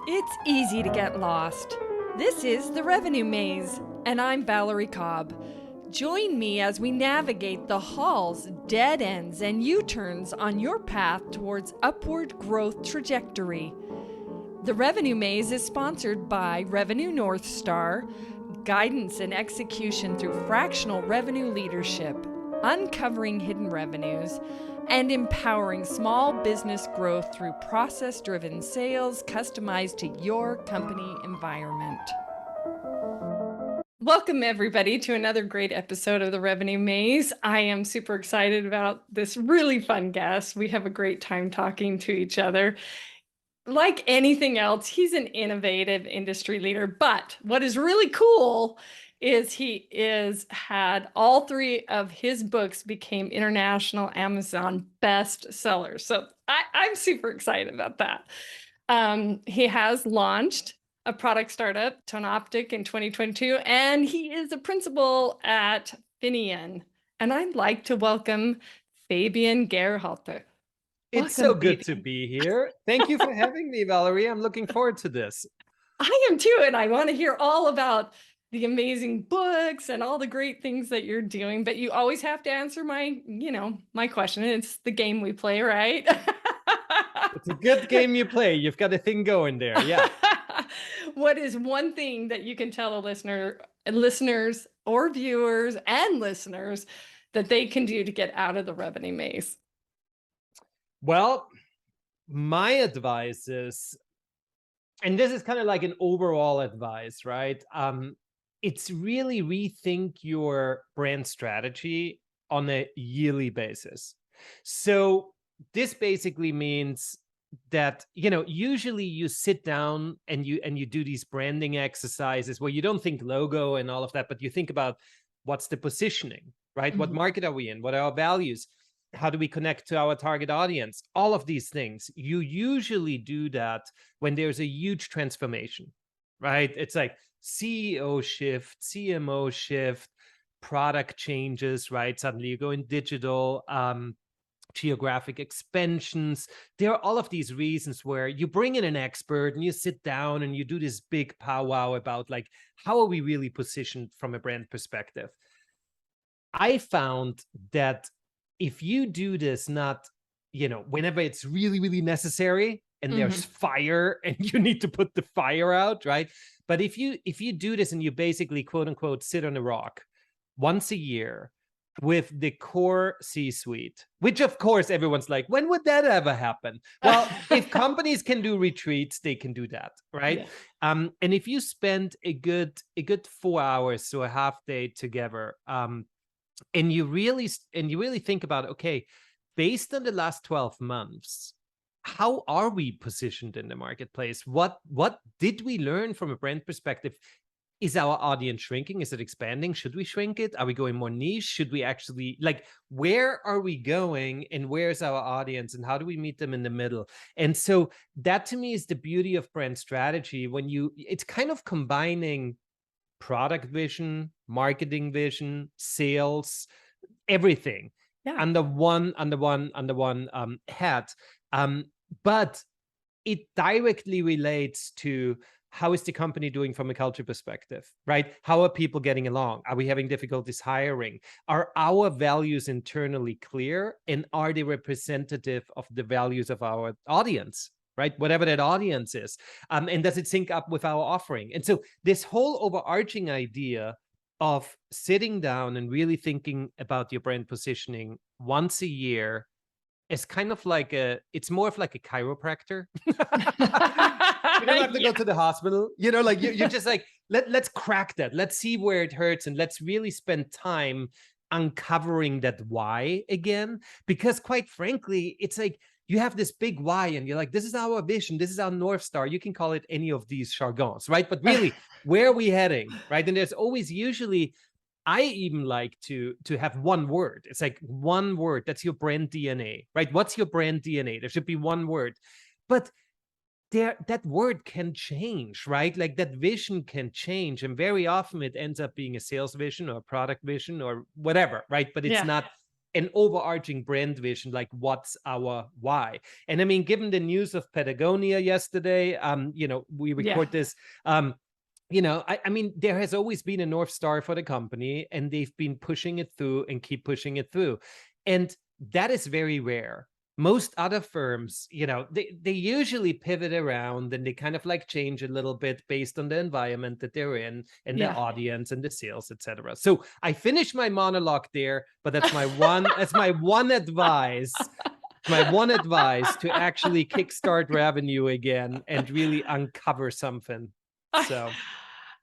It's easy to get lost. This is The Revenue Maze, and I'm Valerie Cobb. Join me as we navigate the halls, dead ends, and U-turns on your path towards upward growth trajectory. The Revenue Maze is sponsored by Revenue Northstar, guidance and execution through fractional revenue leadership, uncovering hidden revenues, and empowering small business growth through process-driven sales customized to your company environment. Welcome, everybody, to another great episode of The Revenue Maze. I am super excited about this really fun guest. We have a great time talking to each other. Like anything else, he's an innovative industry leader, but what is really cool is he had all three of his books became international Amazon bestsellers. So I'm super excited about that. He has launched a product startup, Tonoptic, in 2022, and he is a principal at Finian. And I'd like to welcome Fabian Geyrhalter. It's so good to be here. Thank you for having me, Valerie. I'm looking forward to this. I am too, and I want to hear all about the amazing books and all the great things that you're doing, but you always have to answer my question. It's the game we play, right? It's a good game you play. You've got a thing going there. Yeah. What is one thing that you can tell listeners or viewers and listeners that they can do to get out of the revenue maze? Well, my advice is, and this is kind of like an overall advice, right? It's really rethink your brand strategy on a yearly basis. So this basically means that, usually you sit down and you do these branding exercises where you don't think logo and all of that, but you think about what's the positioning, right? Mm-hmm. What market are we in? What are our values? How do we connect to our target audience? All of these things. You usually do that when there's a huge transformation, right? It's like CEO shift, CMO shift, product changes, right? Suddenly you go in digital, geographic expansions. There are all of these reasons where you bring in an expert and you sit down and you do this big powwow about like, how are we really positioned from a brand perspective? I found that if you do this, not, whenever it's really, really necessary and there's fire and you need to put the fire out, right? But if you do this and you basically, quote unquote, sit on a rock once a year with the core C-suite, which of course everyone's like, when would that ever happen? Well, if companies can do retreats, they can do that, right? Yeah. And if you spend a good 4 hours to a half day together, and you really think about, okay, based on the last 12 months, how are we positioned in the marketplace? What did we learn from a brand perspective? Is our audience shrinking? Is it expanding? Should we shrink it? Are we going more niche? Should we actually, where are we going and where's our audience and how do we meet them in the middle? And so that to me is the beauty of brand strategy, when it's kind of combining product vision, marketing vision, sales, everything under one hat. But it directly relates to how is the company doing from a culture perspective, right? How are people getting along? Are we having difficulties hiring? Are our values internally clear? And are they representative of the values of our audience? Right? Whatever that audience is. And does it sync up with our offering? And so this whole overarching idea of sitting down and really thinking about your brand positioning once a year is kind of like it's more of like a chiropractor. You don't have to go to the hospital, you're just like, let's crack that. Let's see where it hurts. And let's really spend time uncovering that why again, because quite frankly, it's like, you have this big why and you're like, this is our vision. This is our North Star. You can call it any of these jargons, right? But really, where are we heading, right? And there's always usually, I even like to have one word. It's like one word. That's your brand DNA, right? What's your brand DNA? There should be one word. But that word can change, right? Like that vision can change. And very often it ends up being a sales vision or a product vision or whatever, right? But it's not an overarching brand vision, like what's our why. And I mean, given the news of Patagonia yesterday, we record this, I mean, there has always been a North Star for the company, and they've been pushing it through and keep pushing it through. And that is very rare. Most other firms, they usually pivot around and they kind of like change a little bit based on the environment that they're in and the audience and the sales, etc. So I finished my monologue there, but that's my one advice. My one advice to actually kickstart revenue again and really uncover something. So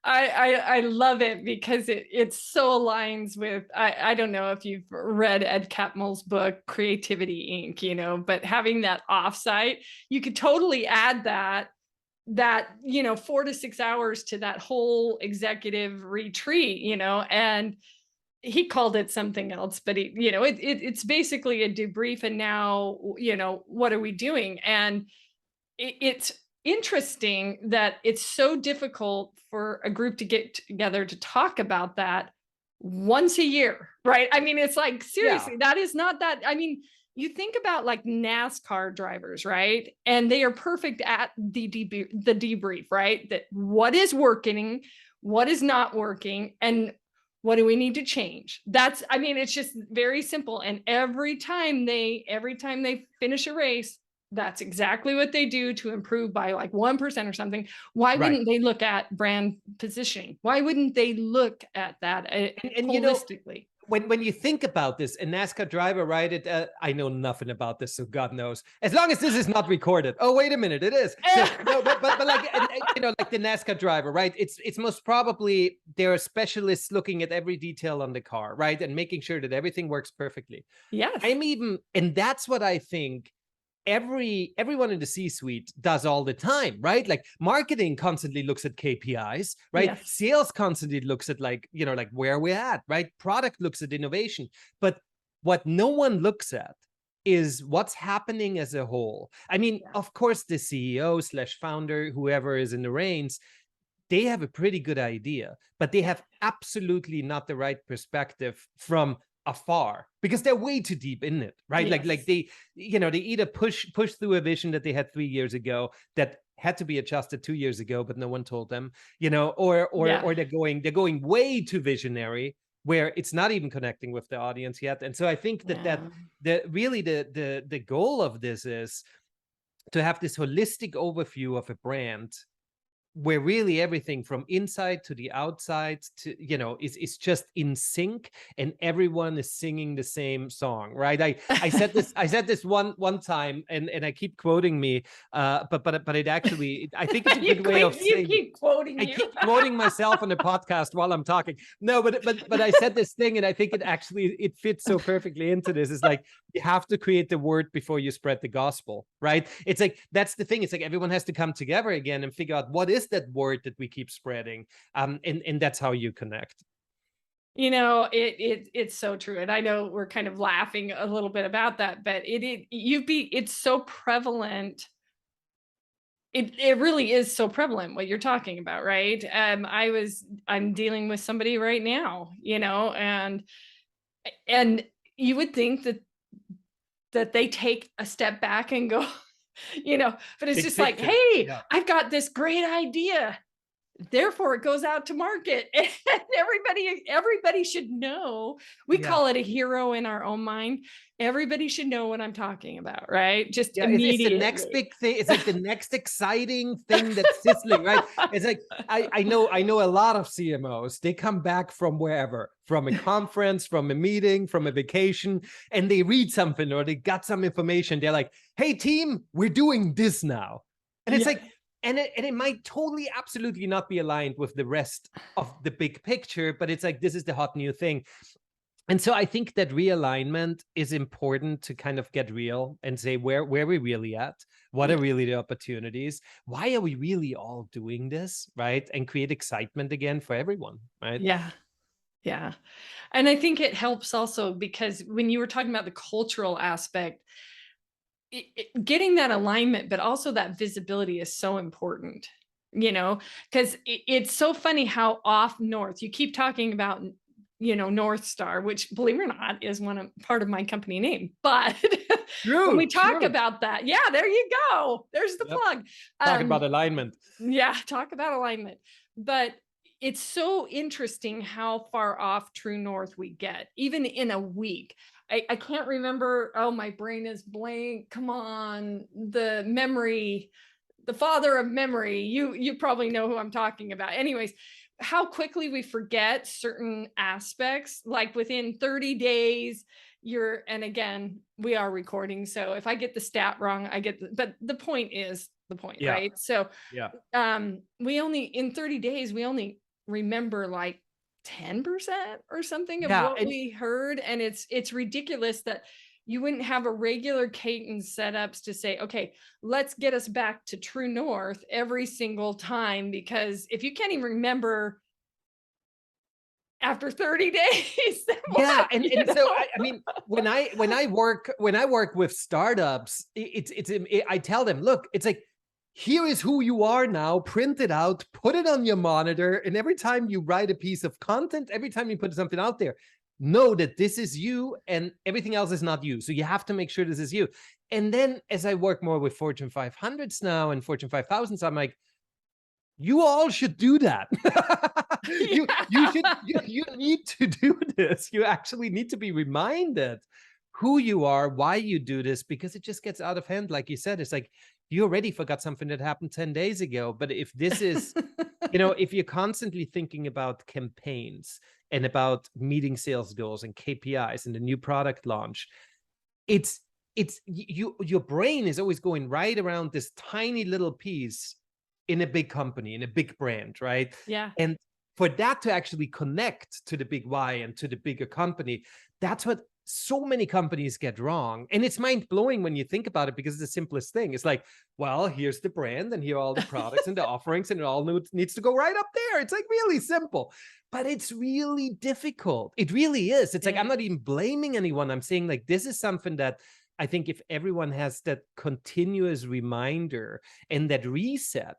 I love it because it so aligns with, I don't know if you've read Ed Catmull's book, Creativity Inc., but having that offsite, you could totally add that 4 to 6 hours to that whole executive retreat, and he called it something else, but it's basically a debrief. And now, what are we doing? And it's interesting that it's so difficult for a group to get together to talk about that once a year, right? I mean, it's like, seriously, that is not that. I mean, you think about like NASCAR drivers, right? And they are perfect at the debrief, right? That what is working, what is not working, and what do we need to change? I mean, it's just very simple. And every time they finish a race, that's exactly what they do to improve by like 1% or something. Why wouldn't they look at brand positioning? Why wouldn't they look at that holistically? When you think about this, a NASCAR driver, right? I know nothing about this, so God knows. As long as this is not recorded. Oh, wait a minute, it is. So, no, but like like the NASCAR driver, right? It's most probably there are specialists looking at every detail on the car, right, and making sure that everything works perfectly. Yes. And that's what I think everyone in the C-suite does all the time, right? Like marketing constantly looks at KPIs, right? Yes. Sales constantly looks at like where we're at, right? Product looks at innovation. But what no one looks at is what's happening as a whole. I mean, of course, the CEO/founder, whoever is in the reins, they have a pretty good idea, but they have absolutely not the right perspective from afar because they're way too deep in it, right? Yes. Like they either push through a vision that they had 3 years ago that had to be adjusted 2 years ago, but no one told them, or they're going way too visionary where it's not even connecting with the audience yet. And so I think that the goal of this is to have this holistic overview of a brand where really everything from inside to the outside to is just in sync and everyone is singing the same song, right? I said this one time and I keep quoting me, but it actually, I think it's a good way of saying, keep quoting I keep quoting myself on the podcast while I'm talking. No, but I said this thing and I think it fits so perfectly into this. It's like you have to create the word before you spread the gospel, right? It's like that's the thing. It's like everyone has to come together again and figure out what is that word that we keep spreading, and that's how you connect. It's so true. And I know we're kind of laughing a little bit about that, but it's so prevalent. It really is so prevalent what you're talking about, right? I'm dealing with somebody right now, and you would think that they take a step back and go, but it's just like, hey, I've got this great idea. Therefore, it goes out to market, and everybody should know. We call it a hero in our own mind. Everybody should know what I'm talking about, right? Just immediately. It's the next big thing. It's like the next exciting thing that's sizzling, right? It's like I know a lot of CMOs. They come back from wherever, from a conference, from a meeting, from a vacation, and they read something or they got some information. They're like, "Hey, team, we're doing this now," and it's like. And it might totally, absolutely not be aligned with the rest of the big picture, but it's like, this is the hot new thing. And so I think that realignment is important to kind of get real and say where we really at, what are really the opportunities, why are we really all doing this, right? And create excitement again for everyone, right? Yeah. And I think it helps also because when you were talking about the cultural aspect, getting that alignment, but also that visibility is so important, because it's so funny how off north you keep talking about, Northstar, which, believe it or not, is part of my company name. But when we True, talk true. about that, yeah, there you go. There's the Yep. plug. Talking about alignment. Yeah, talk about alignment. But it's so interesting how far off true north we get, even in a week. I can't remember. Oh, my brain is blank. Come on. The memory, the father of memory. You probably know who I'm talking about. Anyways, how quickly we forget certain aspects, like within 30 days, and again, we are recording. So if I get the stat wrong, but the point is the point, Yeah. right? So Yeah. we only, in 30 days, we only remember like 10% or something of Yeah. what we heard. And it's ridiculous that you wouldn't have a regular cadence setups to say, okay, let's get us back to true north every single time. Because if you can't even remember after 30 days, then Yeah, what? and so I mean, when I work with startups, I tell them, look, it's like, here is who you are now, print it out, put it on your monitor, and every time you write a piece of content, every time you put something out there, know that this is you and everything else is not you. So you have to make sure this is you. And then as I work more with Fortune 500s now and Fortune 5000s, I'm like, you all should do that. You need to do this. You actually need to be reminded who you are, why you do this, because it just gets out of hand. Like you said, it's like you already forgot something that happened 10 days ago. But if this is, if you're constantly thinking about campaigns and about meeting sales goals and KPIs and the new product launch, your brain is always going right around this tiny little piece in a big company, in a big brand, right? Yeah. And for that to actually connect to the big why and to the bigger company, that's what so many companies get wrong. And it's mind blowing when you think about it, because it's the simplest thing. It's like, well, here's the brand and here are all the products and the offerings, and it all needs to go right up there. It's like really simple, but it's really difficult. It really is. It's like, I'm not even blaming anyone. I'm saying like, this is something that I think if everyone has that continuous reminder and that reset,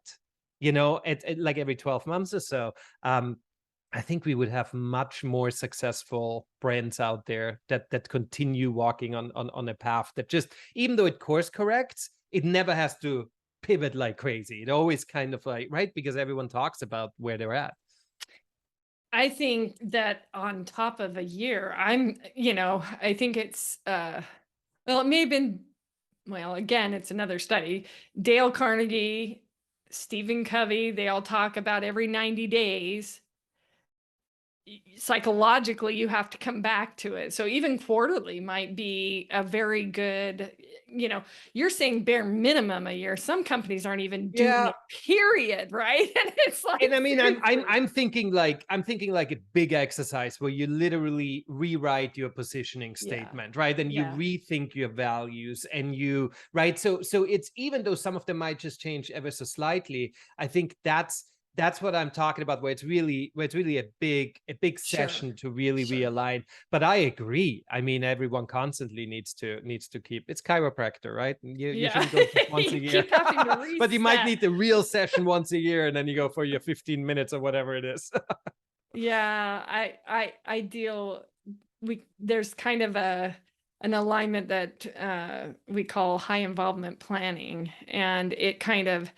at like every 12 months or so, I think we would have much more successful brands out there that continue walking on a path that just, even though it course corrects, it never has to pivot like crazy. It always kind of like, right? Because everyone talks about where they're at. I think that on top of a year, I think it's, well, it may have been, well, again, it's another study. Dale Carnegie, Stephen Covey, they all talk about every 90 days, psychologically, you have to come back to it. So even quarterly might be a very good, you're saying bare minimum a year. Some companies aren't even doing it, period, right? And it's like, and I mean, I'm thinking like a big exercise where you literally rewrite your positioning statement, right? And you rethink your values, and right. So it's, even though some of them might just change ever so slightly, I think that's what I'm talking about, where it's really a big session to really realign. But I agree. I mean, everyone constantly needs to keep, it's chiropractor, right? You shouldn't go just once a year, but you might need the real session once a year, and then you go for your 15 minutes or whatever it is. Yeah, I deal, there's kind of an alignment that we call high involvement planning, and it kind of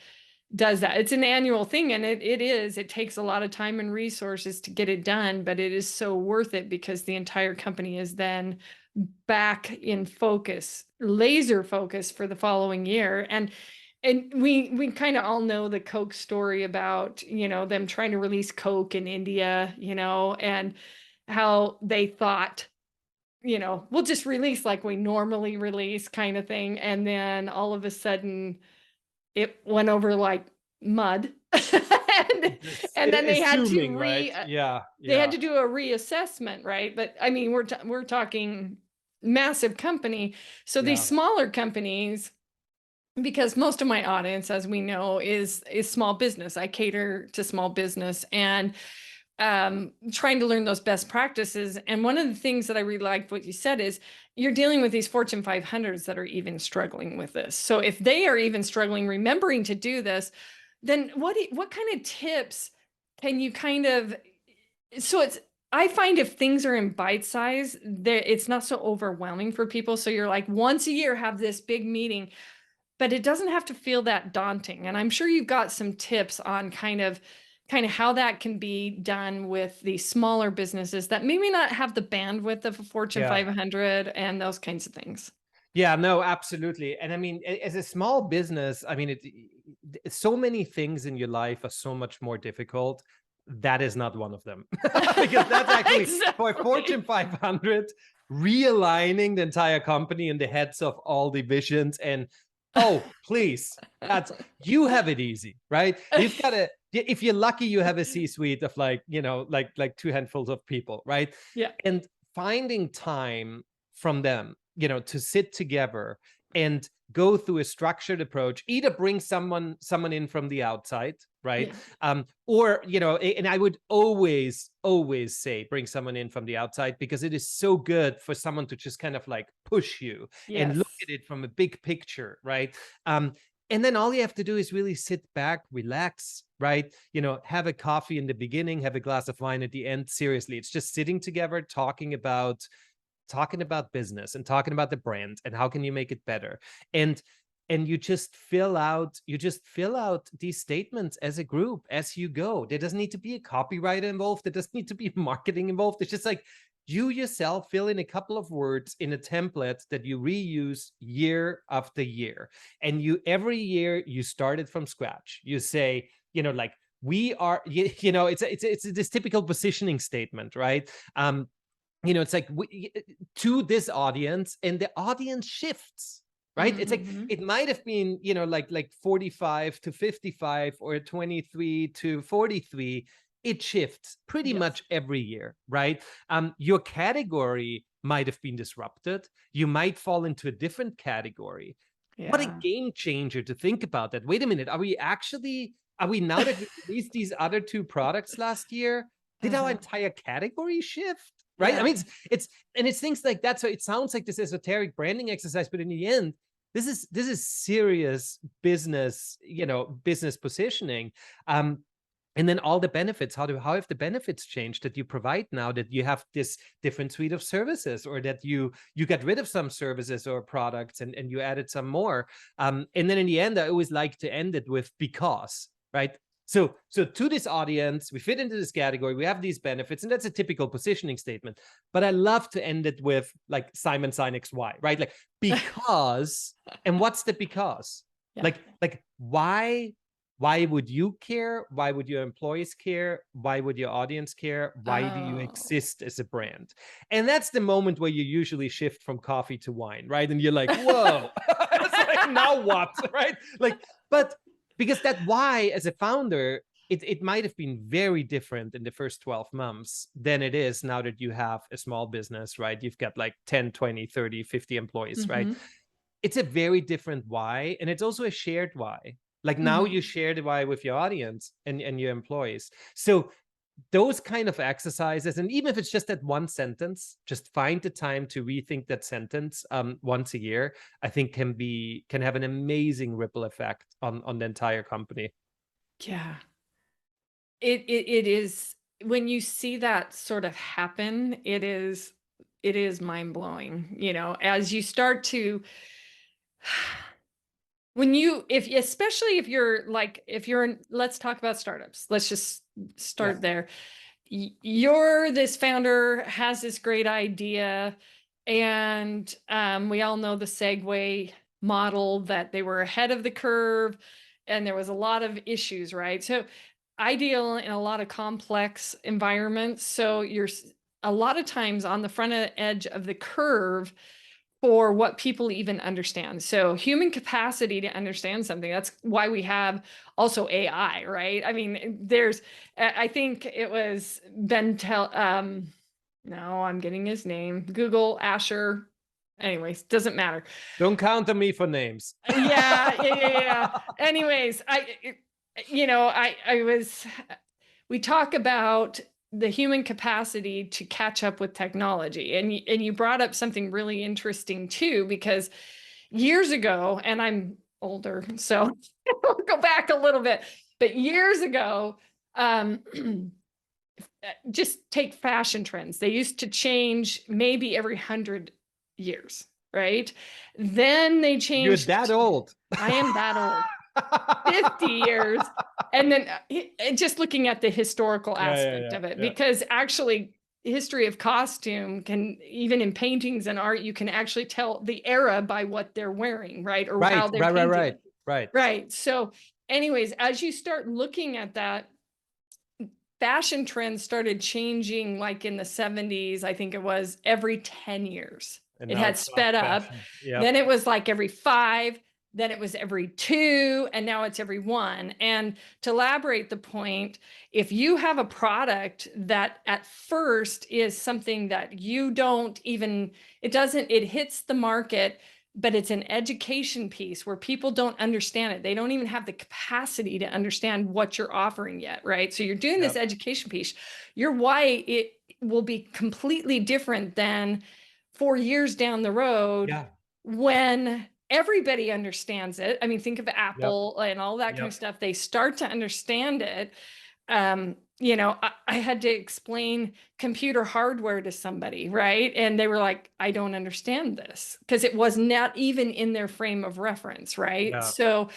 does that. It's an annual thing, and it takes a lot of time and resources to get it done, but it is so worth it, because the entire company is then back in focus, laser focus for the following year. And we kind of all know the Coke story about, them trying to release Coke in India, and how they thought, we'll just release like we normally release, kind of thing. And then all of a sudden it went over like mud. and then they had to right? They had to do a reassessment, right? But I mean, we're talking massive company. So these smaller companies, because most of my audience, as we know, is small business. I cater to small business, and trying to learn those best practices. And one of the things that I really liked what you said is, you're dealing with these Fortune 500s that are even struggling with this. So if they are even struggling remembering to do this, then what kind of tips can you kind of, so it's I find if things are in bite size, it's not so overwhelming for people. So you're like once a year have this big meeting, but it doesn't have to feel that daunting. And I'm sure you've got some tips on kind of how that can be done with the smaller businesses that maybe not have the bandwidth of a Fortune Yeah. 500 and those kinds of things. Yeah, no, absolutely. And I mean, as a small business, I mean, so many things in your life are so much more difficult. That is not one of them. Because that's actually for Fortune Exactly. 500, realigning the entire company in the heads of all divisions. And oh, please, that's you have it easy, right? You've got to, if you're lucky, you have a C-suite of like, like two handfuls of people, right? Yeah. And finding time from them, to sit together and go through a structured approach, either bring someone in from the outside, right? Yeah. Or, and I would always say bring someone in from the outside, because it is so good for someone to just kind of like push you and look Yes. at it from a big picture, right? And then all you have to do is really sit back, relax, right? Have a coffee in the beginning, have a glass of wine at the end. Seriously, it's just sitting together, talking about business and talking about the brand and how can you make it better. And you just fill out these statements as a group as you go. There doesn't need to be a copywriter involved. There doesn't need to be marketing involved. It's just like you yourself fill in a couple of words in a template that you reuse year after year. And every year you start it from scratch. You say, like, we are, it's this typical positioning statement, right? It's like to this audience, and the audience shifts, right? It's like Mhm. it might have been, like 45 to 55 or 23 to 43. It shifts pretty Yes. much every year, right? Your category might have been disrupted. You might fall into a different category. What a Yeah. game changer to think about that. Wait a minute, are we now that we released these other two products last year, did our Uh-huh. entire category shift? Right? I Yeah. mean, it's things like that. So it sounds like this esoteric branding exercise, but in the end, this is serious business, business positioning. And then all the benefits, how have the benefits changed that you provide now that you have this different suite of services, or that you got rid of some services or products and you added some more. And then in the end, I always like to end it with because, right? So to this audience, we fit into this category, we have these benefits, and that's a typical positioning statement. But I love to end it with like Simon Sinek's why, right? Like, because, and what's the because? Yeah. Like why would you care? Why would your employees care? Why would your audience care? Why do you Oh. exist as a brand? And that's the moment where you usually shift from coffee to wine, right? And you're like, whoa, it's like, now what, right? Like, but because that why as a founder, it might have been very different in the first 12 months than it is now that you have a small business, right? You've got like 10, 20, 30, 50 employees, right? Mhm. It's a very different why, and it's also a shared why. Like now you Mhm. share the why with your audience and your employees. So those kind of exercises, and even if it's just that one sentence, just find the time to rethink that sentence once a year. I think can have an amazing ripple effect on the entire company. Yeah. It is when you see that sort of happen, it is mind-blowing, as you start to when you if especially if you're like if you're in, let's talk about startups. Let's just Yeah. start there. You're this founder has this great idea, and we all know the Segway model that they were ahead of the curve, and there was a lot of issues, right? So ideal in a lot of complex environments. So a lot of times on the edge of the curve for what people even understand. So human capacity to understand something. That's why we have also AI, right? I mean, I think it was no, I'm getting his name. Google, Asher. Anyways, doesn't matter. Don't count on me for names. Yeah. Anyways, I was we talk about the human capacity to catch up with technology, and you brought up something really interesting too, because years ago, and I'm older, so I'll go back a little bit, but years ago, um just take fashion trends. They used to change maybe every 100 years, right? Then they You're changed. that old. I am that old. 50 years. And then just looking at the historical Yeah, yeah, aspect yeah, of it, yeah. because actually, history of costume can, even in paintings and art, you can actually tell the era by what they're wearing, right? Or how Right, they're right, right, painting right, it. right. Right. So, anyways, as you start looking at that, fashion trends started changing like in the 70s, I think it was every 10 years. And It now had it's fast sped up. fashion. Yep. Then it was like every 5, then it was every 2, and now it's every 1. And to elaborate the point, if you have a product that at first is something that you don't even, it hits the market, but it's an education piece where people don't understand it. They don't even have the capacity to understand what you're offering yet, right? So you're doing this Yep. education piece. Your why it will be completely different than 4 years down the road Yeah. when everybody understands it. I mean, think of Yep. Apple and all that kind of Yep. stuff. They start to understand it. I had to explain computer hardware to somebody, right? And they were like, I don't understand this, because it was not even in their frame of reference, right? Yeah. So,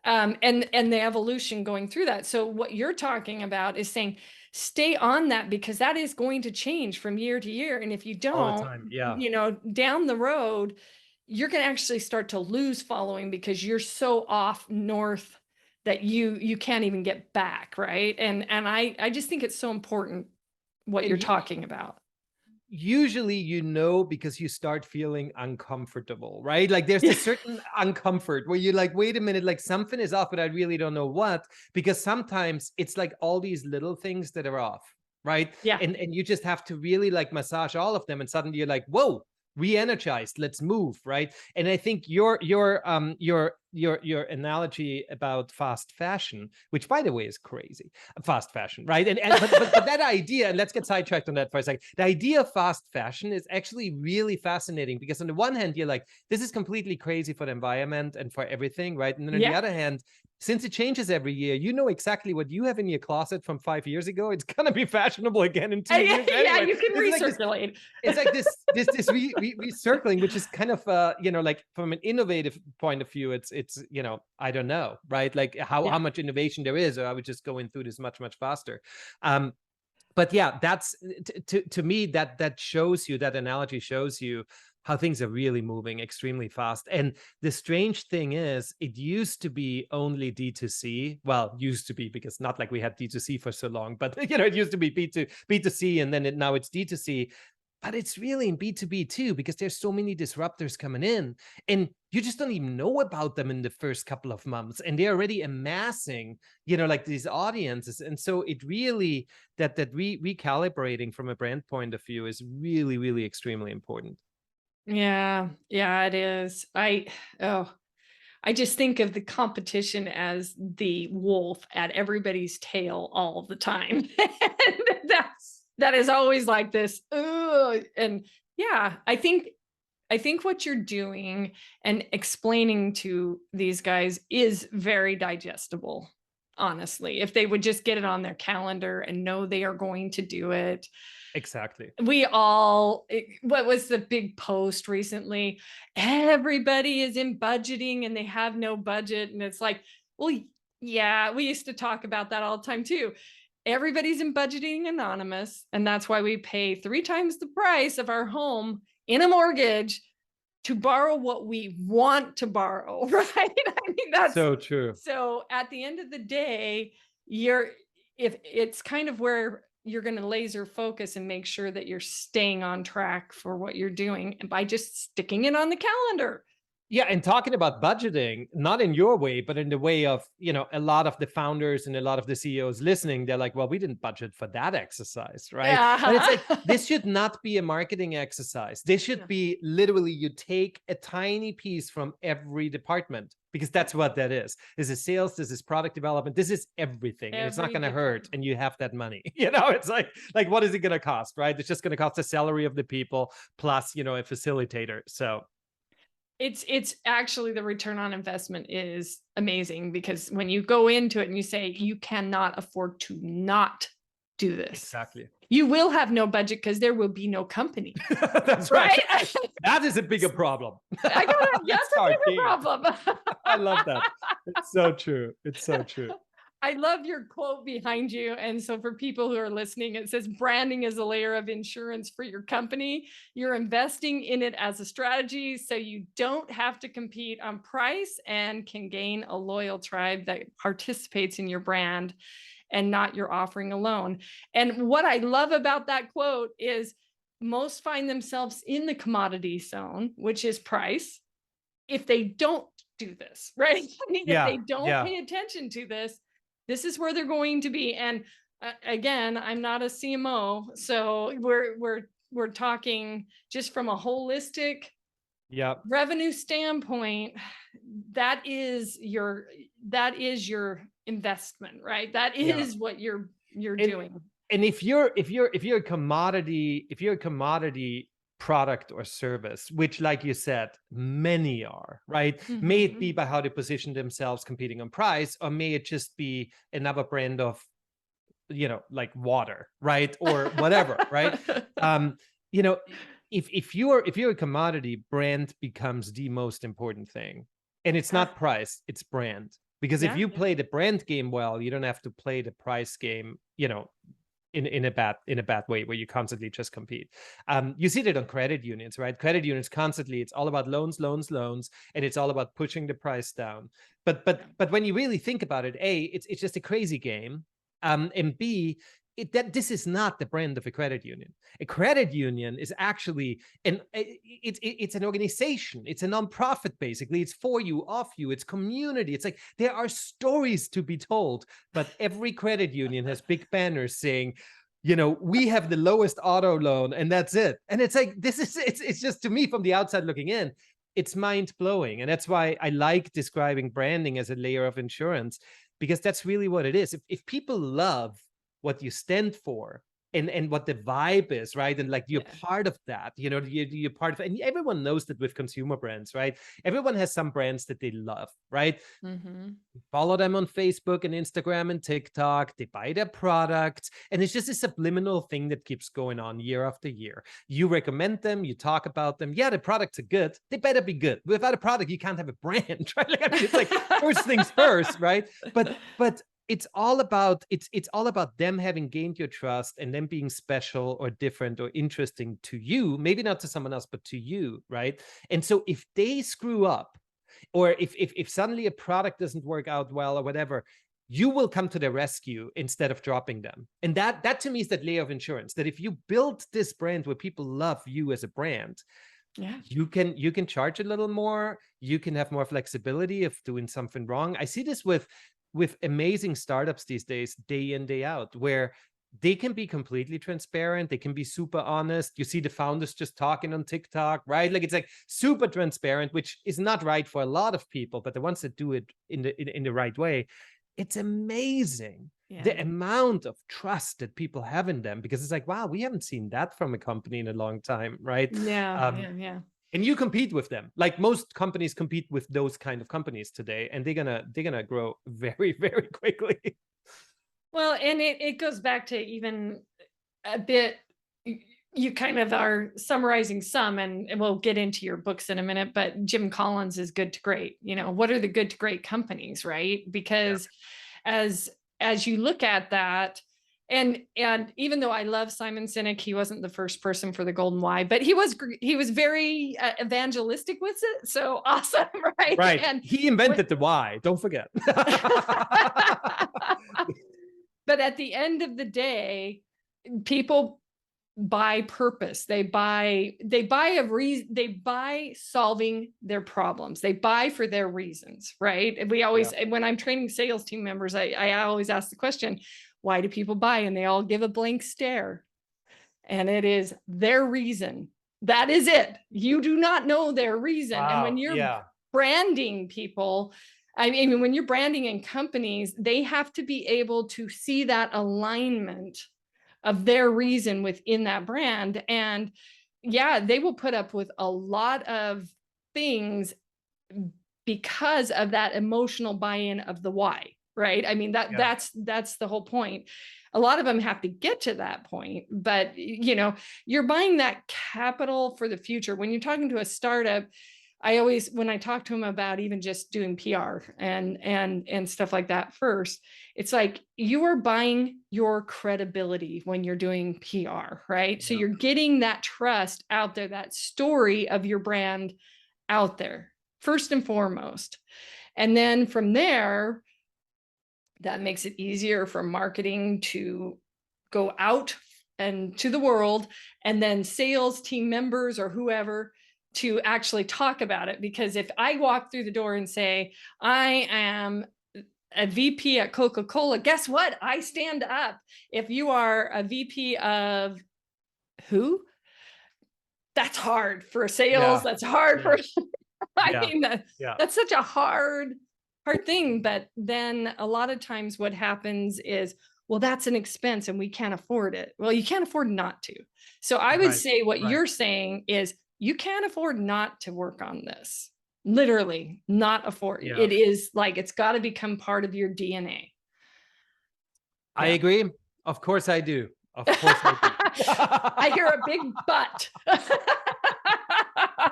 and the evolution going through that. So what you're talking about is saying, stay on that, because that is going to change from year to year. And if you All the don't, time. Yeah. down the road, you're going to actually start to lose following, because you're so off north that you can't even get back, right? And I just think it's so important what And you're talking about. usually, because you start feeling uncomfortable, right? Like there's Yeah. this certain uncomfort where you're like, wait a minute, like something is off, but I really don't know what, because sometimes it's like all these little things that are off, right? Yeah. And you just have to really like massage all of them, and suddenly you're like, whoa, re-energized, let's move, right? And I think your analogy about fast fashion, which by the way is crazy, fast fashion, right? But that idea, and let's get sidetracked on that for a second. The idea of fast fashion is actually really fascinating, because on the one hand, you're like, this is completely crazy for the environment and for everything, right? And then on the Yeah. other hand, since it changes every year, you know exactly what you have in your closet from 5 years ago. It's gonna be fashionable again in 2 years Yeah, anyway. you can It's like this. recirculate. It's like this recircling, which is kind of like from an innovative point of view, it's I don't know, right? Like how Yeah. much innovation there is, or I would just going through this much faster. Um, but yeah, that's to me, that shows you, that analogy shows you how things are really moving extremely fast. And the strange thing is, it used to be only D2C. Well, used to be, because not like we had D2C for so long, but it used to be B2C, and then now it's D2C. But it's really in B2B too, because there's so many disruptors coming in, and you just don't even know about them in the first couple of months, and they're already amassing, like these audiences. And so it really, that recalibrating from a brand point of view is really, really extremely important. Yeah. Yeah, it is. I just think of the competition as the wolf at everybody's tail all the time. And that is always like this. Ugh. And yeah, I think what you're doing and explaining to these guys is very digestible. Honestly, if they would just get it on their calendar and know they are going to do it. Exactly. What was the big post recently? Everybody is in budgeting and they have no budget. And it's like, well, yeah, we used to talk about that all the time too. Everybody's in budgeting anonymous. And that's why we pay 3 times the price of our home in a mortgage to borrow what we want to borrow, right? I mean, that's So true. so at the end of the day, you're if it's kind of where you're going to laser focus and make sure that you're staying on track for what you're doing, and by just sticking it on the calendar. Yeah, and talking about budgeting, not in your way, but in the way of, a lot of the founders and a lot of the CEOs listening, they're like, well, we didn't budget for that exercise, right? And it's like, Yeah. this should not be a marketing exercise. This should be literally, you take a tiny piece from every department, because that's what that is. This is sales, this is product development, this is everything. And it's not Every going to hurt. department. And you have that money. It's like what is it going to cost, right? It's just going to cost the salary of the people plus, a facilitator. So It's actually, the return on investment is amazing, because when you go into it and you say you cannot afford to not do this. Exactly. You will have no budget because there will be no company. That's right. That is a bigger problem. That's a bigger problem. I love that. It's so true. It's so true. I love your quote behind you. And so for people who are listening, it says branding is a layer of insurance for your company. You're investing in it as a strategy so you don't have to compete on price and can gain a loyal tribe that participates in your brand and not your offering alone. And what I love about that quote is most find themselves in the commodity zone, which is price, if they don't do this, right? I mean, if they don't pay attention to this, this is where they're going to be. And again, I'm not a CMO, so we're talking just from a holistic revenue standpoint. That is your investment, right? That is what you're doing. And if you're a commodity product or service, which, like you said, many are, right? Mm-hmm. May it be by how they position themselves competing on price, or may it just be another brand of, like water, right? Or whatever, right? If you're a commodity, brand becomes the most important thing. And it's not price, it's brand. Because if you play the brand game well, you don't have to play the price game, in a bad way where you constantly just compete. You see that on credit unions, right? Credit unions constantly, it's all about loans, and it's all about pushing the price down. But when you really think about it, A, it's just a crazy game. And B, this is not the brand of a credit union. A credit union is actually it's an organization. It's a nonprofit, basically. It's for you, of you. It's community. It's like there are stories to be told, but every credit union has big banners saying, we have the lowest auto loan, and that's it. And it's like, it's just, to me, from the outside looking in, it's mind blowing. And that's why I like describing branding as a layer of insurance, because that's really what it is. If people love what you stand for and what the vibe is, right? And like you're part of that, you're part of it. And everyone knows that with consumer brands, right? Everyone has some brands that they love, right? Mm-hmm. Follow them on Facebook and Instagram and TikTok. They buy their products. And it's just a subliminal thing that keeps going on year after year. You recommend them, you talk about them. Yeah, the products are good. They better be good. Without a product, you can't have a brand, right? Like, I mean, it's like first things first, right? But it's all about them having gained your trust and them being special or different or interesting to you, maybe not to someone else, but to you, right? And so if they screw up, or if suddenly a product doesn't work out well or whatever, you will come to their rescue instead of dropping them. And that to me is that layer of insurance, that if you build this brand where people love you as a brand, you can charge a little more, you can have more flexibility if doing something wrong. I see this with amazing startups these days, day in, day out, where they can be completely transparent. They can be super honest. You see the founders just talking on TikTok, right? Like, it's like super transparent, which is not right for a lot of people, but the ones that do it in the right way, it's amazing. The amount of trust that people have in them, because it's like, wow, we haven't seen that from a company in a long time, right? Yeah. And you compete with them. Like most companies compete with those kind of companies today, and they're gonna grow very, very quickly. Well, and it goes back to even a bit, you kind of are summarizing some, and we'll get into your books in a minute, but Jim Collins is good to great. What are the good to great companies, right? Because as you look at that, and even though I love Simon Sinek, he wasn't the first person for the Golden Why, but he was very evangelistic with it. So awesome, right? Right. And he invented the why. Don't forget. But at the end of the day, people buy purpose. They buy a reason. They buy solving their problems. They buy for their reasons, right? And we always, when I'm training sales team members, I always ask the question, why do people buy? And they all give a blank stare. And it is their reason. That is it. You do not know their reason. Wow. And when you're branding people, I mean, when you're branding in companies, they have to be able to see that alignment of their reason within that brand. And they will put up with a lot of things because of that emotional buy-in of the why. right? I mean, Yeah. that's the whole point. A lot of them have to get to that point, but you're buying that capital for the future. When you're talking to a startup, I always, when I talk to them about even just doing PR and stuff like that first, it's like you are buying your credibility when you're doing PR, right? So Yeah. you're getting that trust out there, that story of your brand out there first and foremost. And then from there, that makes it easier for marketing to go out and to the world, and then sales team members or whoever to actually talk about it. Because if I walk through the door and say, I am a VP at Coca-Cola, guess what? I stand up. If you are a VP of who? That's hard for sales. Yeah. That's hard Yeah. for I Yeah. mean, Yeah. that's such a hard thing. But then a lot of times what happens is, well, that's an expense and we can't afford it. Well, you can't afford not to. So I would Right. say what Right. you're saying is you can't afford not to work on this. Literally, not afford. Yeah. It is like it's got to become part of your DNA. I Yeah. agree. Of course I do. Of course I do. I hear a big but.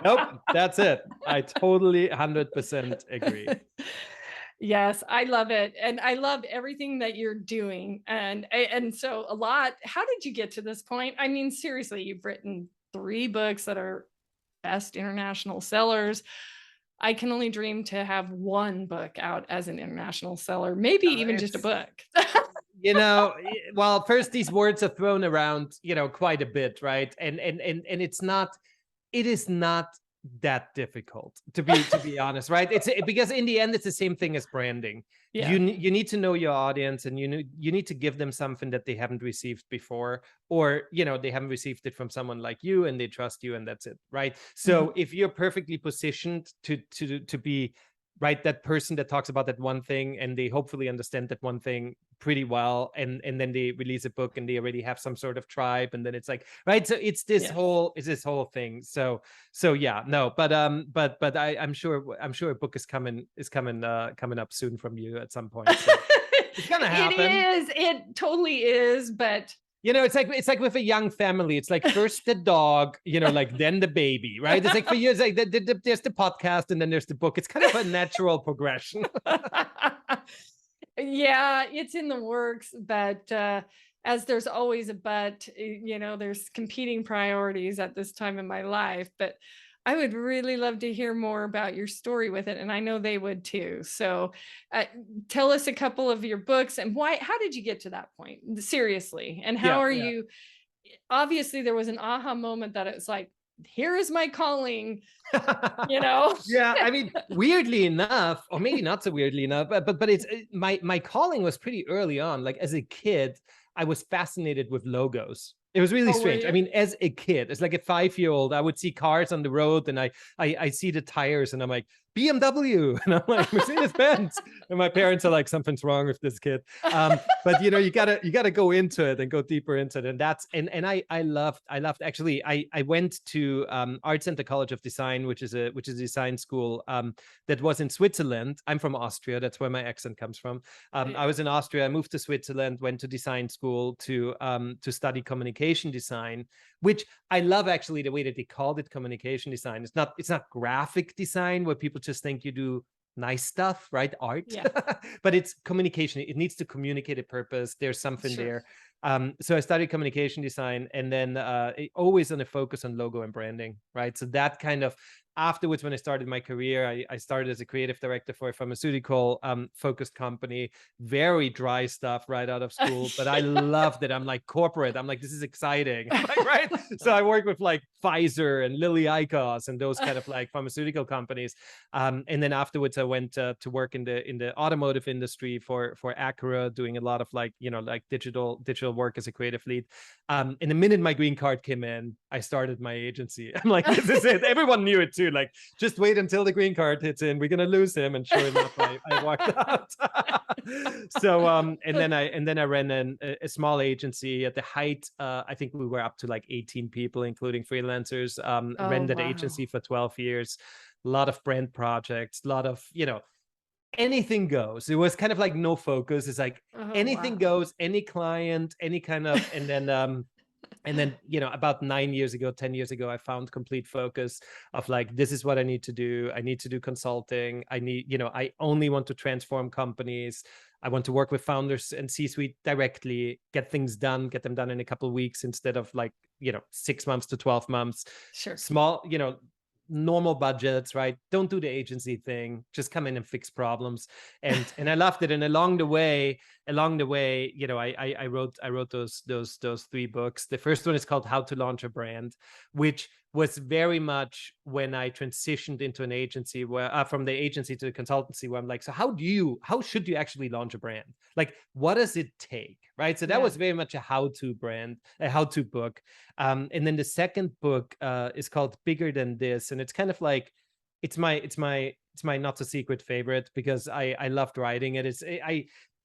Nope, that's it. I totally 100% agree. Yes, I love it. And I love everything that you're doing. And so a lot, how did you get to this point? I mean, seriously, you've written 3 books that are best international sellers. I can only dream to have 1 book out as an international seller, maybe even just a It's, book. well, first these words are thrown around, quite a bit, right? And it is not that difficult to be honest, right? It's because in the end it's the same thing as branding. Yeah. You need to know your audience, and you need to give them something that they haven't received before, or they haven't received it from someone like you and they trust you, and that's it, right? So Mhm. if you're perfectly positioned to be right, that person that talks about that one thing, and they hopefully understand that one thing pretty well, and then they release a book and they already have some sort of tribe, and then it's like, right, so it's this Yeah. whole thing. So yeah, no, but I'm sure a book is coming up soon from you at some point, so it's gonna It happen. is. It totally is, but It's like with a young family. It's like first the dog, like then the baby, right? It's like for you, it's like there's the podcast and then there's the book. It's kind of a natural progression. yeah, it's in the works, but as there's always a but, there's competing priorities at this time in my life. But I would really love to hear more about your story with it, and I know they would too. So, uh, tell us a couple of your books and why. How did you get to that point? Seriously, and how Yeah, are yeah. you? Obviously, there was an aha moment that it's like, here is my calling. You know. Yeah, I mean, weirdly enough, or maybe not so weirdly enough, but it's my calling was pretty early on. Like as a kid, I was fascinated with logos. It was really Oh, were strange. I you? mean, as a kid, as like a 5-year-old, I would see cars on the road, and I see the tires, and I'm like, BMW, and I'm like, Mercedes Benz, and my parents are like, something's wrong with this kid. But you gotta go into it and go deeper into it, and I loved actually. I went to Art Center College of Design, which is a design school that was in Switzerland. I'm from Austria. That's where my accent comes from. I was in Austria. I moved to Switzerland, went to design school to study communication design, which I love actually the way that they called it communication design. It's not graphic design where people just think you do nice stuff, right? Art, Yeah, but it's communication. It needs to communicate a purpose. There's something sure. there. So I studied communication design, and then always on a focus on logo and branding, right? So that kind of afterwards, when I started my career, I started as a creative director for a pharmaceutical focused company. Very dry stuff right out of school, but I loved it. I'm like corporate. I'm like, this is exciting. I'm like, right. So I worked with like Pfizer and Lilly Icos and those kind of like pharmaceutical companies. And then afterwards, I went to work in the automotive industry for Acura, doing a lot of like like digital work as a creative lead. And the minute my green card came in, I started my agency. I'm like, this is it. Everyone knew it too. Like, just wait until the green card hits in. We're gonna lose him. And sure enough, I walked out. So and then I ran a small agency at the height. I think we were up to like 18 people, including freelancers. Oh, Ran that wow. agency for 12 years. A lot of brand projects, a lot of anything goes. It was kind of like no focus. It's like Oh, anything wow. goes, any client, any kind of, and then, about 9 years ago, 10 years ago, I found complete focus of like, this is what I need to do. I need to do consulting. I only want to transform companies. I want to work with founders and C-suite directly, get things done, get them done in a couple of weeks instead of like, 6 months to 12 months, Sure. small, normal budgets, right? Don't do the agency thing. Just come in and fix problems. And I loved it. And along the way, I wrote those 3 books. The first one is called How to Launch a Brand, which was very much when I transitioned into an agency where from the agency to the consultancy, where I'm like, so how should you actually launch a brand? Like, what does it take? Right. So that Yeah. was very much a how-to book. And then the second book is called Bigger Than This. And it's kind of like, it's my not so secret favorite because I loved writing it.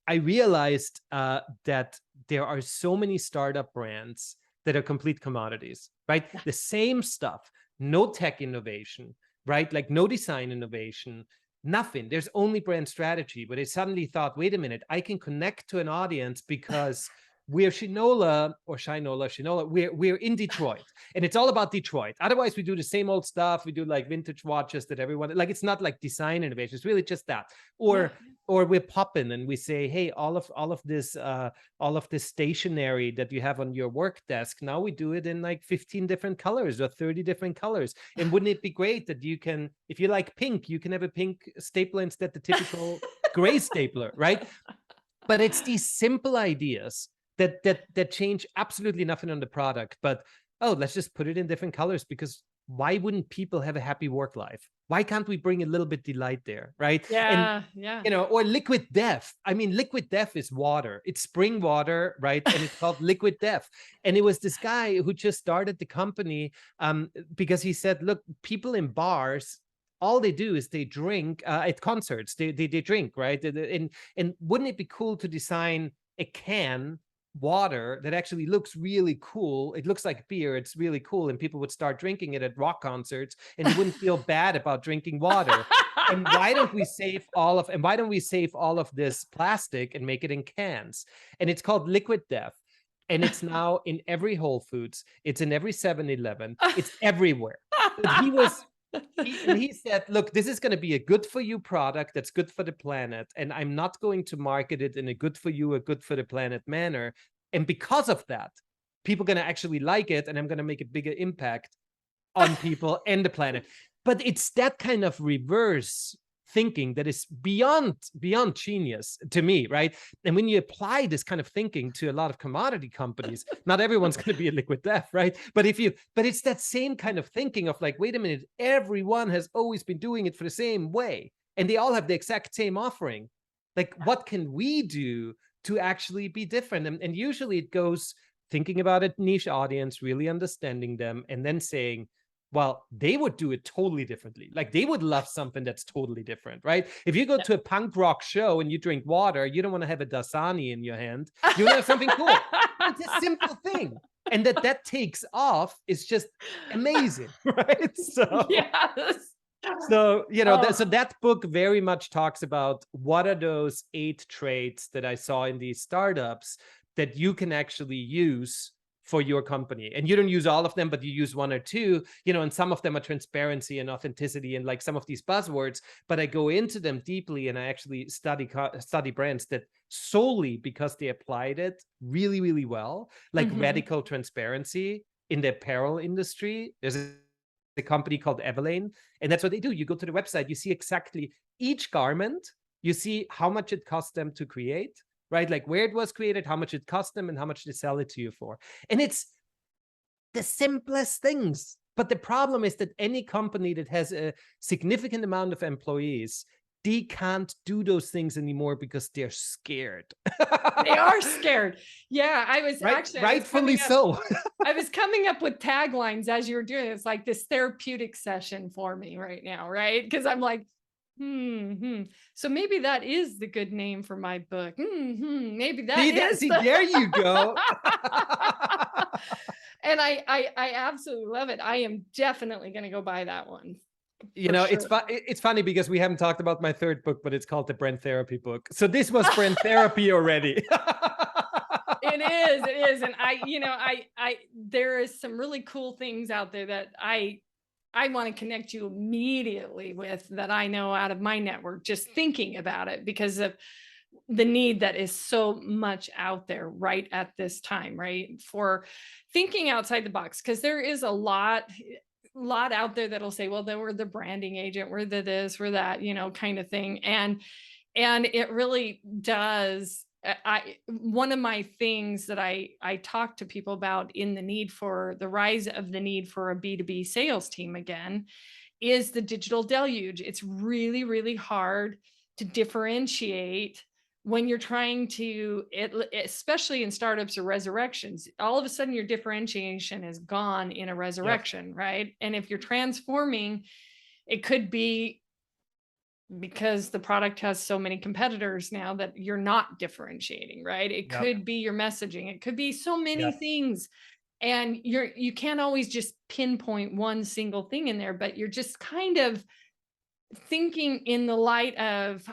I realized that there are so many startup brands that are complete commodities, right? Yeah. The same stuff, no tech innovation, right? Like no design innovation, nothing. There's only brand strategy. But they suddenly thought, wait a minute, I can connect to an audience because we're Shinola, we're in Detroit, and it's all about Detroit. Otherwise, we do the same old stuff. We do like vintage watches that everyone like. It's not like design innovation. It's really just that. Yeah. Or we're popping and we say, hey, all of this stationery that you have on your work desk, now we do it in like 15 different colors or 30 different colors. And wouldn't it be great that you can, if you like pink, you can have a pink stapler instead the typical gray stapler, right? But it's these simple ideas that change absolutely nothing on the product. But let's just put it in different colors, because why wouldn't people have a happy work life? Why can't we bring a little bit delight there, right? And Yeah. Yeah. or liquid death. I mean, liquid death is water. It's spring water, right? And it's called liquid death. And it was this guy who just started the company because he said, look, people in bars, all they do is they drink at concerts. They drink, right? And wouldn't it be cool to design a can water that actually looks really cool? It looks like beer. It's really cool, and people would start drinking it at rock concerts, and they wouldn't feel bad about drinking water. And why don't we save all of this plastic and make it in cans? And it's called Liquid Death. And it's now in every Whole Foods. It's in every 7-Eleven. It's everywhere. But he said, look, this is going to be a good for you product that's good for the planet. And I'm not going to market it in a good for you, a good for the planet manner. And because of that, people are going to actually like it. And I'm going to make a bigger impact on people and the planet. But it's that kind of reverse thinking that is beyond genius to me, right? And when you apply this kind of thinking to a lot of commodity companies, not everyone's going to be a Liquid Death, right? But it's that same kind of thinking of like, wait a minute, everyone has always been doing it for the same way, and they all have the exact same offering. Like, what can we do to actually be different? And usually it goes thinking about a niche audience, really understanding them, and then saying, well, they would do it totally differently. Like, they would love something that's totally different, right? If you go to a punk rock show and you drink water, you don't want to have a Dasani in your hand. You want to have something cool. It's a simple thing. And that takes off is just amazing, right? Yes. So, Oh. so that book very much talks about what are those 8 traits that I saw in these startups that you can actually use for your company. And you don't use all of them, but you use 1 or 2, and some of them are transparency and authenticity and like some of these buzzwords, but I go into them deeply and I actually study brands that solely because they applied it really, really well, like radical transparency in the apparel industry. There's a company called Everlane, and that's what they do. You go to the website, you see exactly each garment, you see how much it cost them to create, right? Like where it was created, how much it cost them, and how much they sell it to you for. And it's the simplest things. But the problem is that any company that has a significant amount of employees, they can't do those things anymore because they're scared. They are scared. Yeah, I was actually rightfully so. I was coming up with taglines as you were doing it. It's like this therapeutic session for me right now, right? Because I'm like, So maybe that is the good name for my book. Maybe that is. There you go. And I absolutely love it. I am definitely going to go buy that one You for know, sure. it's funny because we haven't talked about my third book, but it's called the Brand Therapy book. So this was brand therapy already. It is. And there is some really cool things out there that I want to connect you immediately with, that I know out of my network, just thinking about it, because of the need that is so much out there right at this time, right? For thinking outside the box, because there is a lot out there that'll say, well, then we're the branding agent, we're the this, we're that, kind of thing. And it really does. One of my things that I talk to people about in the need for the rise of the need for a B2B sales team again is the digital deluge. It's really, really hard to differentiate when you're trying to, especially in startups or resurrections. All of a sudden your differentiation is gone in a resurrection, yep. Right? And if you're transforming, it could be because the product has so many competitors now that you're not differentiating, right? It yep. could be your messaging. It could be so many yep. things. And you can't always just pinpoint one single thing in there, but you're just kind of thinking in the light of,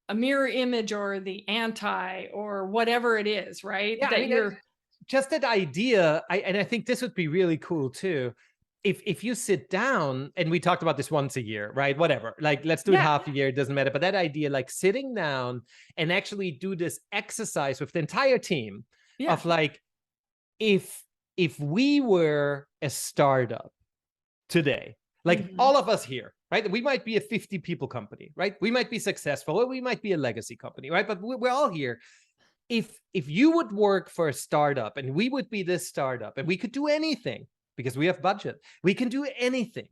a mirror image or the anti or whatever it is, right? Yeah, that you're just that idea. And I think this would be really cool too. If you sit down, and we talked about this once a year, right? Whatever, like let's do it half a year, it doesn't matter. But that idea, like sitting down and actually do this exercise with the entire team of like, if we were a startup today, like all of us here, right? We might be a 50 people company, right? We might be successful, or we might be a legacy company, right? But we're all here. If you would work for a startup and we would be this startup and we could do anything because we have budget, we can do anything.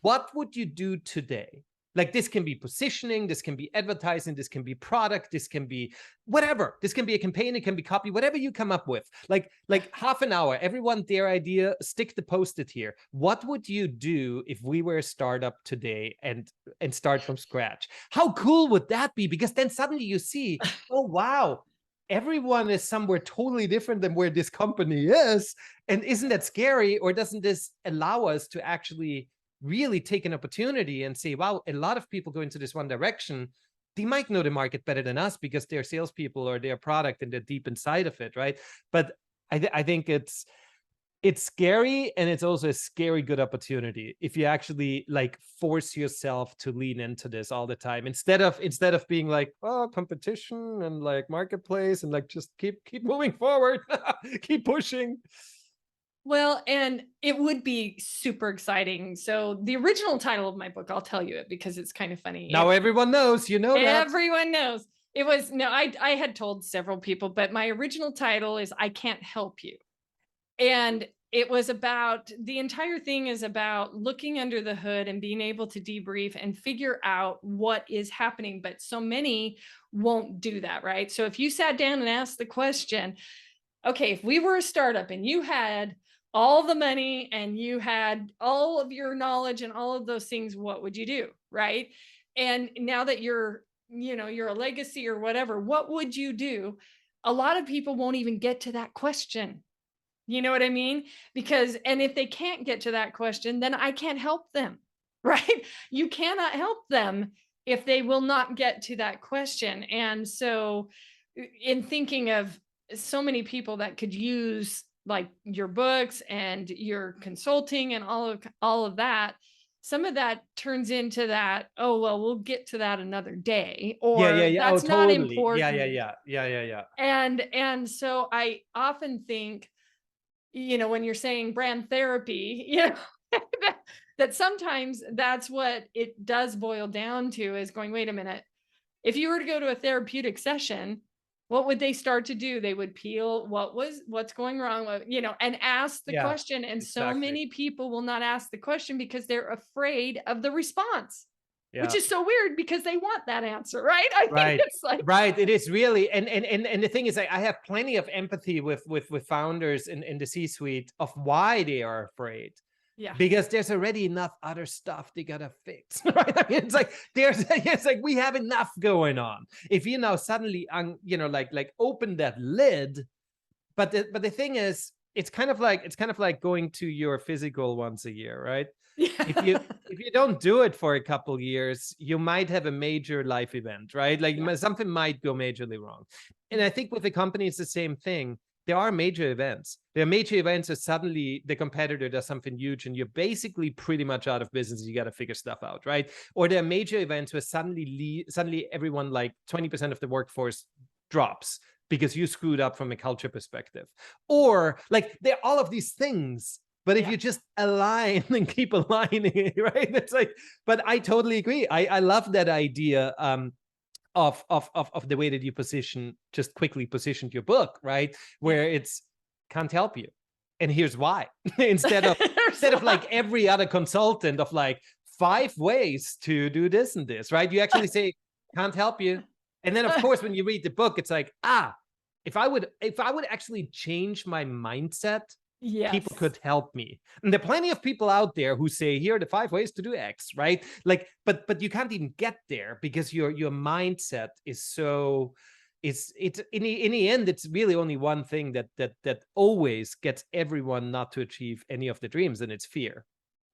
What would you do today? Like, this can be positioning, this can be advertising, this can be product, this can be whatever. This can be a campaign, it can be copy, whatever you come up with. Like half an hour, everyone their idea, stick the post-it here. What would you do if we were a startup today and start from scratch? How cool would that be? Because then suddenly you see, oh, wow, everyone is somewhere totally different than where this company is. And isn't that scary? Or doesn't this allow us to actually really take an opportunity and say, wow, a lot of people go into this one direction. They might know the market better than us because they're salespeople or their product and they're deep inside of it, right? But I think it's scary, and it's also a scary good opportunity if you actually like force yourself to lean into this all the time, instead of being like, oh, competition and like marketplace and like just keep moving forward, keep pushing. Well, and it would be super exciting. So the original title of my book, I'll tell you it because it's kind of funny. Now everyone knows, everyone knows. It was, no, I had told several people, but my original title is I Can't Help You. And it was about, the entire thing is about looking under the hood and being able to debrief and figure out what is happening. But so many won't do that, right? So if you sat down and asked the question, okay, if we were a startup and you had all the money and you had all of your knowledge and all of those things, what would you do, right? And now that you're a legacy or whatever, what would you do? A lot of people won't even get to that question. You know what I mean? And if they can't get to that question, then I can't help them, right? You cannot help them if they will not get to that question. And so in thinking of so many people that could use like your books and your consulting and all of that, some of that turns into that, oh, well, we'll get to that another day, or that's not important. Yeah. And so I often think, when you're saying brand therapy, that sometimes that's what it does boil down to, is going, wait a minute, if you were to go to a therapeutic session, what would they start to do? They would peel what's going wrong, and ask the question. And so many people will not ask the question because they're afraid of the response, which is so weird because they want that answer, right? I think it's like, right. It is really, and the thing is, I have plenty of empathy with founders in the C-suite of why they are afraid. Yeah, because there's already enough other stuff they gotta fix, right? I mean, it's like it's like we have enough going on. If you now suddenly like open that lid, but the thing is, it's kind of like going to your physical once a year, right? If you Yeah. if you don't do it for a couple years, you might have a major life event, right? Like Yeah. something might go majorly wrong. And I Mhm. think with the company, it's the same thing. There are major events. There are major events where suddenly the competitor does something huge and you're basically pretty much out of business. You got to figure stuff out, right? Or there are major events where suddenly everyone, like 20% of the workforce, drops because you screwed up from a culture perspective. Or like there are all of these things. But if Yeah. you just align and keep aligning, right? It's like, but I totally agree. I love that idea of the way that you just quickly positioned your book, right? Yeah. Where it's can't help you. And here's why. instead of There's instead of like why. every other consultant of like 5 ways to do this and this, right? You actually say, can't help you. And then of course, when you read the book, it's like, if I would actually change my mindset, people Yes. could help me. And there are plenty of people out there who say, here are the 5 ways to do X, right? Like, but you can't even get there because your mindset is so it's in the end, it's really only one thing that always gets everyone not to achieve any of the dreams, and it's fear.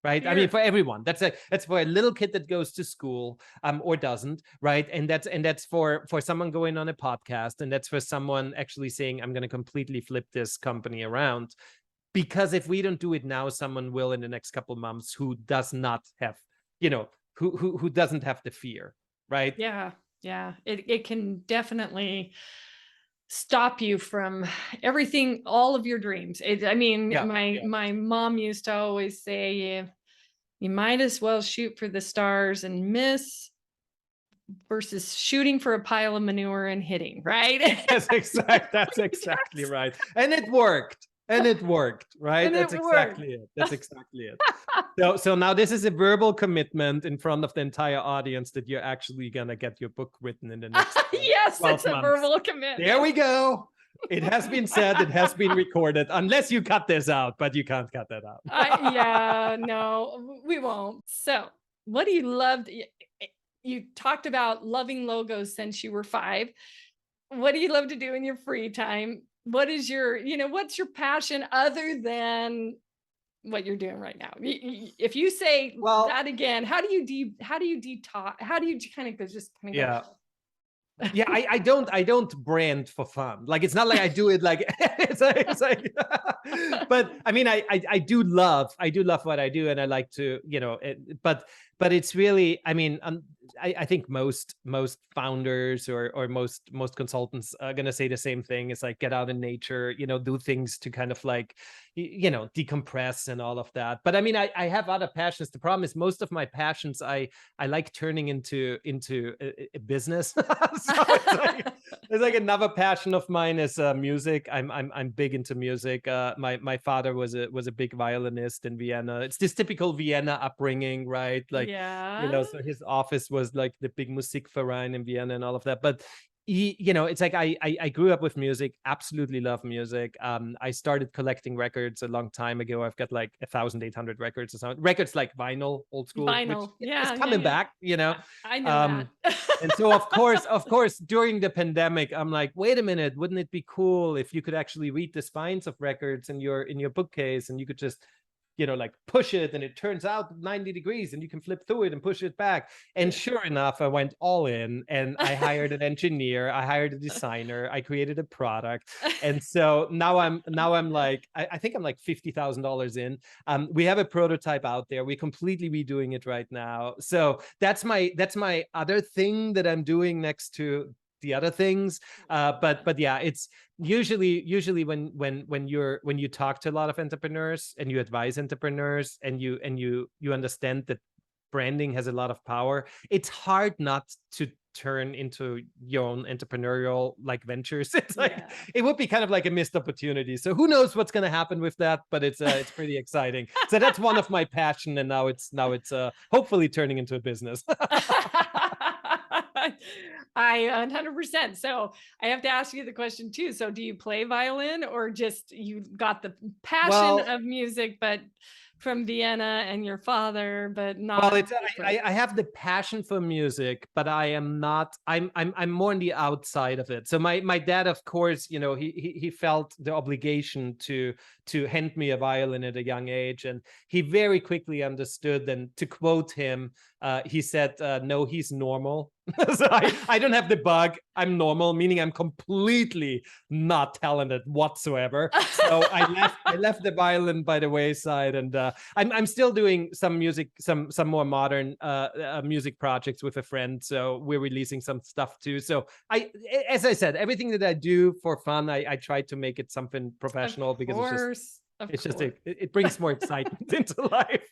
Right. I mean, Fear. for everyone, that's for a little kid that goes to school, or doesn't. Right. And that's for someone going on a podcast. And that's for someone actually saying, I'm going to completely flip this company around. Because if we don't do it now, someone will in the next couple of months who does not have, who doesn't have the fear. Right. Yeah. Yeah. It can definitely stop you from everything, all of your dreams. I mean, Yeah. my mom used to always say, you might as well shoot for the stars and miss versus shooting for a pile of manure and hitting, right? That's exactly right. And it worked. And it worked, right? And it That's worked. exactly it. That's exactly it. So now this is a verbal commitment in front of the entire audience that you're actually gonna get your book written in the next Yes, it's 12 a months. verbal There commitment. we go. It has been said, it has been recorded, unless you cut this out, but you can't cut that out. Yeah, no, we won't. So, what do you love? You talked about loving logos since you were 5. What do you love to do in your free time? What is what's your passion other than what you're doing right now? If you say Well, that again, how do you detox? How do you kind of go just kind of yeah. go? Yeah, I don't brand for fun. Like it's not like I do it like it's like but I mean I do love what I do, and I like to, but it's really, I mean, I think most founders or most consultants are gonna say the same thing. It's like get out in nature, do things to kind of like decompress and all of that. But I mean, I have other passions. The problem is most of my passions I like turning into a business. So it's like another passion of mine is music. I'm big into music. My father was a big violinist in Vienna. It's this typical Vienna upbringing, right? Like, Yeah. so his office was like the big Musikverein in Vienna and all of that. But it's like I grew up with music, absolutely love music. I started collecting records a long time ago. I've got like 1,800 records or something. Records like vinyl, old school, which Vinyl. is Yeah, yeah, coming yeah. back. I know that. Um, and so of course, during the pandemic, I'm like, wait a minute, wouldn't it be cool if you could actually read the spines of records in your bookcase, and you could just like push it and it turns out 90 degrees and you can flip through it and push it back. And Yeah. sure enough, I went all in and I hired an engineer, I hired a designer, I created a product. And so now I'm like, I think I'm like $50,000 in. We have a prototype out there. We're completely redoing it right now. So that's my other thing that I'm doing next to the other things. But yeah, it's usually when you talk to a lot of entrepreneurs and you advise entrepreneurs and you understand that branding has a lot of power, it's hard not to turn into your own entrepreneurial like ventures. It's like Yeah. it would be kind of like a missed opportunity. So who knows what's going to happen with that, but it's pretty exciting. So that's one of my passion, and now it's hopefully turning into a business. I 100%. So I have to ask you the question too. So do you play violin or just you got the passion Well, of music, but from Vienna and your father, but not. Well, it's I have the passion for music, but I am not. I'm more on the outside of it. So my dad, of course, he felt the obligation to hand me a violin at a young age, and he very quickly understood. And to quote him, he said, "No, he's normal." So I don't have the bug. I'm normal, meaning I'm completely not talented whatsoever. So I left the violin by the wayside, and I'm still doing some music, some more modern music projects with a friend. So we're releasing some stuff too. So as I said, everything that I do for fun, I try to make it something professional, because it's just it brings more excitement into life.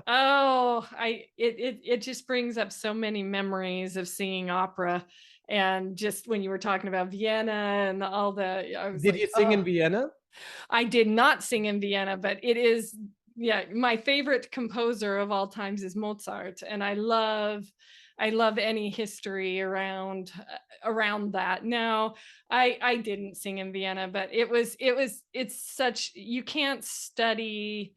Oh, it just brings up so many memories of singing opera. And just when you were talking about Vienna and all the, I was Did like, you sing in oh, Vienna? I did not sing in Vienna, but it is, yeah, my favorite composer of all times is Mozart. And I love any history around that. Now, I didn't sing in Vienna, but it's such, you can't study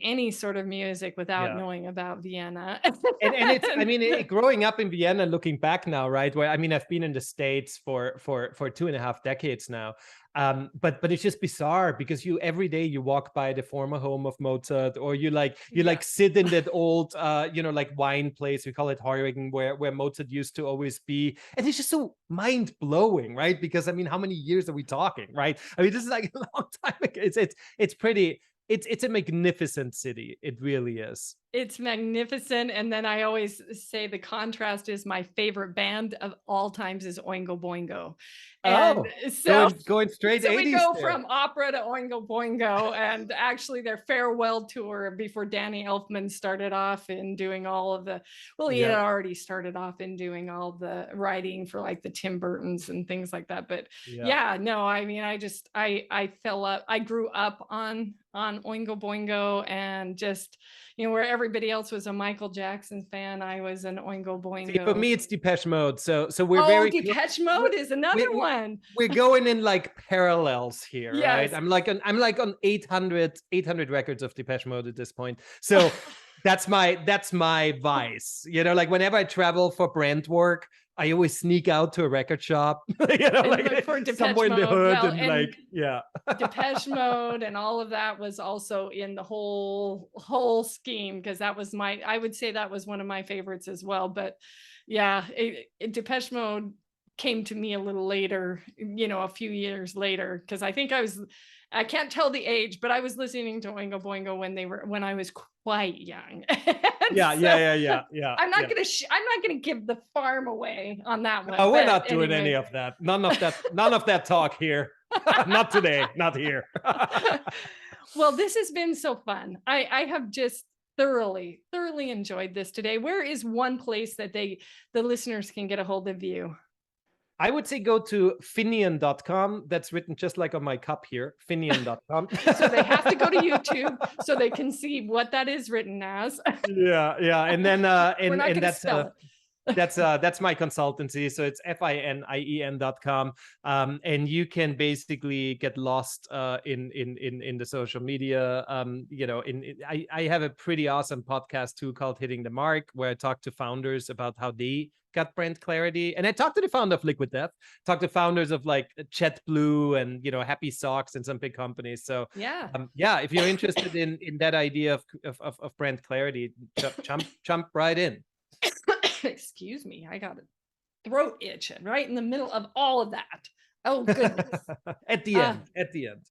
any sort of music without Yeah. knowing about Vienna. And it's, I mean, growing up in Vienna, looking back now, right? Where, I mean, I've been in the States for 2.5 decades now. But it's just bizarre, because every day you walk by the former home of Mozart, or you sit in that old like wine place, we call it Heurigen, where Mozart used to always be, and it's just so mind blowing, right? Because, I mean, how many years are we talking, right? I mean, this is like a long time ago. It's pretty. It's a magnificent city. It really is. It's magnificent. And then I always say the contrast is my favorite band of all times is Oingo Boingo. And so going straight 80s. We go from opera to Oingo Boingo, and actually their farewell tour before Danny Elfman started off in doing all of the, he had already started off in doing all the writing for like the Tim Burtons and things like that. But no, I mean, I grew up on Oingo Boingo, and just, where everybody else was a Michael Jackson fan, I was an Oingo Boingo. See, for me, it's Depeche Mode. So we're Depeche Mode is another one. We're going in like parallels here, yes. Right? I'm like on 800 records of Depeche Mode at this point. So that's my vice. Like whenever I travel for brand work, I always sneak out to a record shop, like for Depeche somewhere Mode. in the hood, and Depeche Mode and all of that was also in the whole scheme, because that was I would say that was one of my favorites as well. But Depeche Mode came to me a little later, a few years later, because I think I can't tell the age, but I was listening to Oingo Boingo when I was quite young. Yeah. I'm not gonna give the farm away on that one. No, we're not doing any of that. None of that talk here. Not today. Not here. Well, this has been so fun. I have just thoroughly enjoyed this today. Where is one place that the listeners can get a hold of you? I would say go to Finian.com. That's written just like on my cup here, Finian.com. So they have to go to YouTube so they can see what that is written as. Yeah. And then and that's my consultancy. So it's FINIEN.com. And you can basically get lost in the social media. I have a pretty awesome podcast too called Hitting the Mark, where I talk to founders about how they got brand clarity. And I talked to the founder of Liquid Death, talked to founders of like JetBlue and Happy Socks and some big companies. So if you're interested in that idea of brand clarity, jump right in. Excuse me, I got a throat itch right in the middle of all of that. Oh goodness. At the end.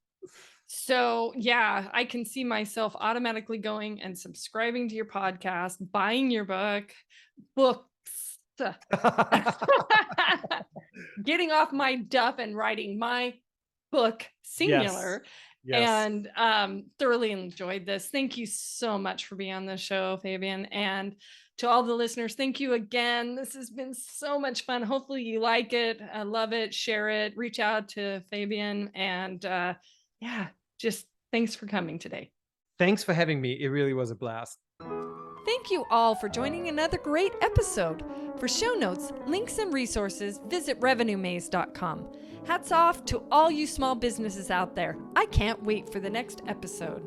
So I can see myself automatically going and subscribing to your podcast, buying your books, getting off my duff and writing my book, singular. Yes. And thoroughly enjoyed this. Thank you so much for being on the show, Fabian. And to all the listeners, thank you again. This has been so much fun. Hopefully you like it. I love it. Share it. Reach out to Fabian. And just thanks for coming today. Thanks for having me. It really was a blast. Thank you all for joining another great episode. For show notes, links, and resources, visit revenuemaze.com. Hats off to all you small businesses out there. I can't wait for the next episode.